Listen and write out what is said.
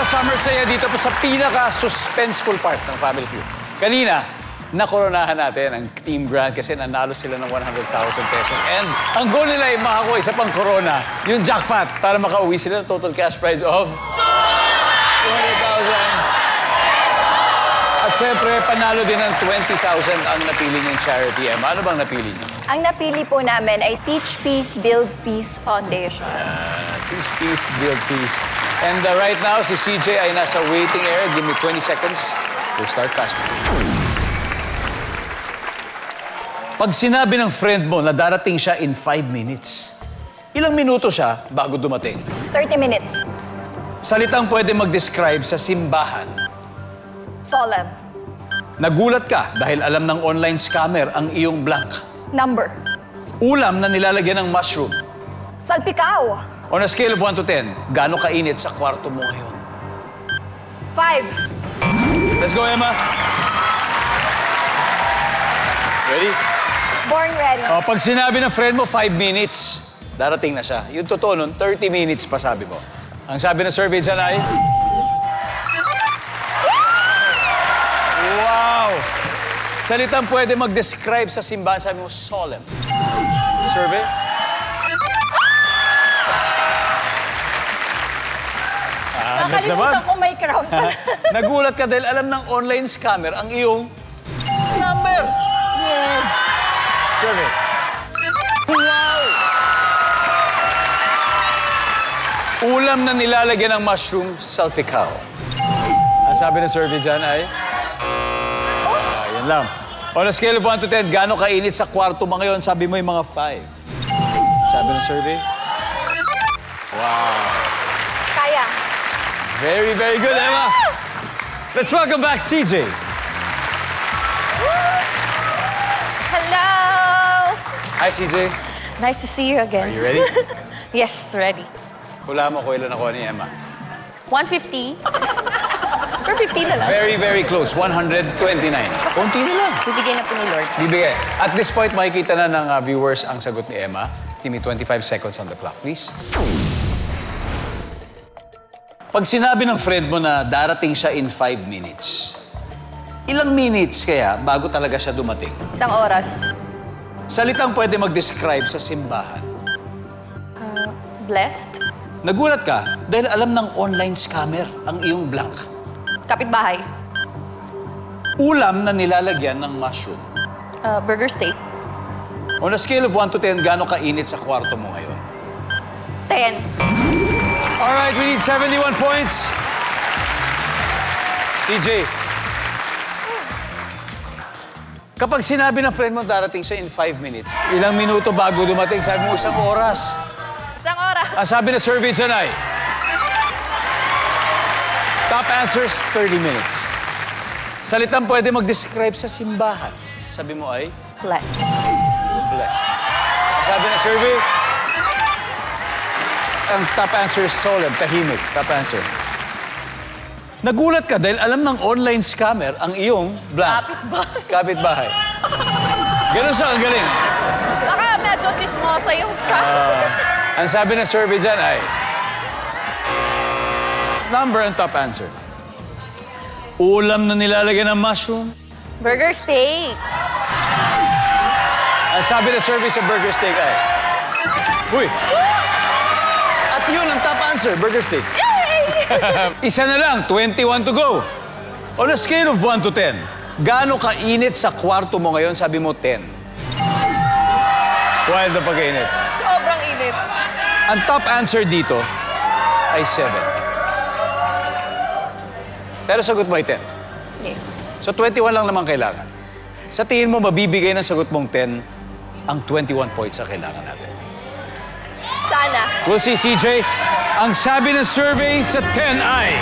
summer saya dito pa sa pinaka-suspenseful part ng Family Feud. Kanina, nakoronahan natin ang Team Grand kasi nanalo sila ng 100,000 pesos. And ang goal nila ay makakuha isa pang corona, yung jackpot, para makauwi sila ng total cash prize of 200,000. At siyempre, panalo din ng 20,000 ang napili niyong charity. Emma, ano bang napili niyo? Ang napili po namin ay Teach Peace, Build Peace Foundation. Teach Peace, Build Peace. And right now, si CJ ay nasa waiting area. Give me 20 seconds. We'll start fast. Pag sinabi ng friend mo na darating siya in 5 minutes, ilang minuto siya bago dumating? 30 minutes. Salitang pwede mag-describe sa simbahan. Solemn. Nagulat ka dahil alam ng online scammer ang iyong blank. Number. Ulam na nilalagyan ng mushroom. Salpikaw. On a scale of 1 to 10, gaano kainit sa kwarto mo ngayon? 5. Let's go, Emma. Ready? Born ready. Pag sinabi ng friend mo, 5 minutes, darating na siya. Yung totoo nun, 30 minutes pa sabi mo. Ang sabi ng survey dyan ay... Wow! Salitang pwede mag-describe sa simbahan, sabi mo, solemn. Survey? Nakalimutan ko may crown. Nagulat ka dahil alam ng online scammer ang iyong number. Yes. Survey. Wow! Ulam na nilalagyan ng mushroom, salpikaw. Ang sabi ng survey dyan ay... yan lang. On a scale of 1 to 10, gaano kainit sa kwarto mo ngayon? Sabi mo yung mga 5. Sabi ng survey? Wow. Kaya. Very, very good, Emma. Let's welcome back CJ. Hello! Hi, CJ. Nice to see you Are again. you ready? Yes, ready. Hula mo kung ilan ako ni Emma. 150? Or 50 na lang. Very, very close. 129. Konti na lang. Bibigay na po ni Lord. Bibigay. At this point, makikita na ng viewers ang sagot ni Emma. Give me 25 seconds on the clock, please. Pag sinabi ng friend mo na darating siya in 5 minutes, ilang minutes kaya bago talaga siya dumating? Isang oras. Salitang pwede mag-describe sa simbahan. Blessed. Nagulat ka dahil alam ng online scammer ang iyong blank. Kapitbahay. Ulam na nilalagyan ng mushroom. Burger steak. On a scale of 1 to 10, gaano kainit sa kwarto mo ngayon? 10. Alright, we need 71 points. CJ. Kapag sinabi ng friend mo darating siya in 5 minutes, ilang minuto bago dumating, sabi mo isang oras. Isang oras. Ang sabi ng survey dyan ay, top answers, 30 minutes. Salitang pwede mag-describe sa simbahan. Sabi mo ay, Blessed. blessed. Ang sabi ng survey, ang top answer is solemn, tahimik. Top answer. Nagulat ka dahil alam ng online scammer ang iyong blank. Kapitbahay. Kapitbahay. Ganun siya kagaling. Baka medyo chismosa yung scam. Ang sabi ng survey dyan ay, number and top answer. Ulam na nilalagyan ng mushroom. Burger steak. Ang sabi ng survey sa burger steak ay, uy! At yun ang top answer, burger steak. Isa na lang, 21 to go. On a scale of 1 to 10, gaano kainit sa kwarto mo ngayon? Sabi mo 10. Wild na pag-init. Sobrang init. Ang top answer dito ay 7. Pero sagot mo ay 10. Yes. So 21 lang naman kailangan. Sa tingin mo, mabibigay ng sagot mong 10 ang 21 points na kailangan natin. Sana. We'll see, CJ. Ang sabi ng survey sa 10 ay...